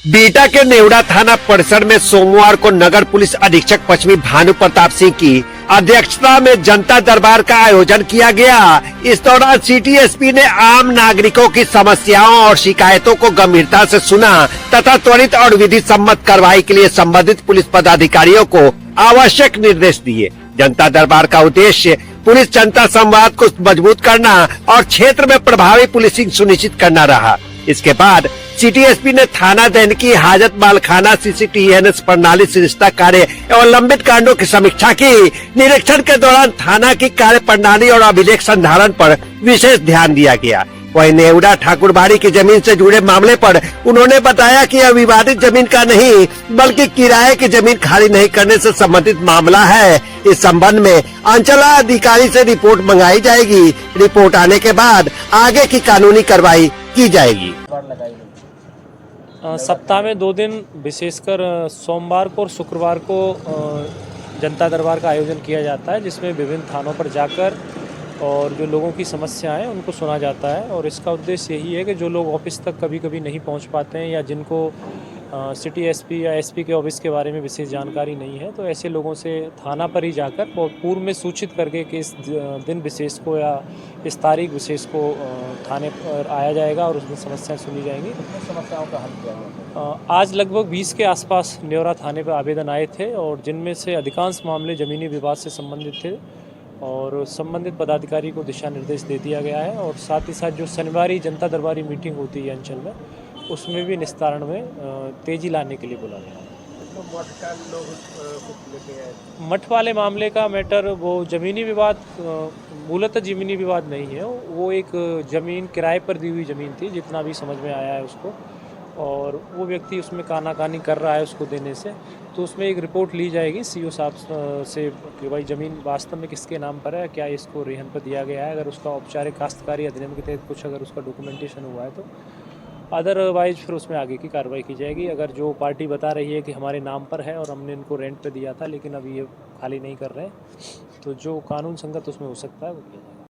Beta के नेवड़ा थाना परिसर में सोमवार को नगर पुलिस अधीक्षक पश्चिमी भानु प्रताप सिंह की अध्यक्षता में जनता दरबार का आयोजन किया गया। इस दौरान सिटी एसपी ने आम नागरिकों की समस्याओं और शिकायतों को गंभीरता से सुना तथा त्वरित और विधि सम्मत कार्रवाई के लिए संबंधित पुलिस पदाधिकारियों को आवश्यक निर्देश दिए। जनता दरबार का उद्देश्य पुलिस जनता संवाद को मजबूत करना और क्षेत्र में प्रभावी पुलिसिंग सुनिश्चित करना रहा। इसके बाद सिटी एसपी ने थाना दैनिकी हाजत मालखाना CCTVNS प्रणाली सरिस्ता कार्य एवं लंबित कांडों की समीक्षा की। निरीक्षण के दौरान थाना की कार्य प्रणाली और अभिलेख संधारण पर विशेष ध्यान दिया गया। वहीं नेवड़ा ठाकुरबाड़ी की जमीन से जुड़े मामले पर उन्होंने बताया कि यह विवादित जमीन का नहीं बल्कि किराए की जमीन खाली नहीं करने से संबंधित मामला है। इस संबंध में अंचलाधिकारी से रिपोर्ट मंगाई जाएगी। रिपोर्ट आने के बाद आगे की कानूनी कार्रवाई की जाएगी। सप्ताह में 2 दिन विशेषकर सोमवार को और शुक्रवार को जनता दरबार का आयोजन किया जाता है, जिसमें विभिन्न थानों पर जाकर और जो लोगों की समस्याएं हैं उनको सुना जाता है। और इसका उद्देश्य यही है कि जो लोग ऑफिस तक कभी कभी नहीं पहुंच पाते हैं या जिनको सिटी एसपी या एसपी के ऑफिस के बारे में विशेष जानकारी नहीं है, तो ऐसे लोगों से थाना पर ही जाकर पूर्व में सूचित करके कि इस दिन विशेष को या इस तारीख विशेष को थाने पर आया जाएगा और उसमें समस्याएं सुनी जाएंगी। समस्याओं का हल किया गया। आज लगभग 20 के आसपास न्योरा थाने पर आवेदन आए थे और जिनमें से अधिकांश मामले ज़मीनी विवाद से संबंधित थे और संबंधित पदाधिकारी को दिशा निर्देश दे दिया गया है। और साथ ही साथ जो शनिवारी जनता दरबारी मीटिंग होती है अंचल में, उसमें भी निस्तारण में तेजी लाने के लिए बोला गया। मठ वाले मामले का मैटर वो ज़मीनी विवाद मूलतः ज़मीनी विवाद नहीं है, वो एक ज़मीन किराए पर दी हुई ज़मीन थी जितना भी समझ में आया है उसको, और वो व्यक्ति उसमें कानाकानी कर रहा है उसको देने से। तो उसमें एक रिपोर्ट ली जाएगी CO साहब से कि भाई ज़मीन वास्तव में किसके नाम पर है, क्या इसको रेहन पर दिया गया है। अगर उसका औपचारिक काश्तकारी अधिनियम के तहत कुछ अगर उसका डॉक्यूमेंटेशन हुआ है तो, अदरवाइज फिर उसमें आगे की कार्रवाई की जाएगी। अगर जो पार्टी बता रही है कि हमारे नाम पर है और हमने इनको रेंट पे दिया था लेकिन अभी ये खाली नहीं कर रहे हैं, तो जो कानून संगत उसमें हो सकता है वो किया जाएगा।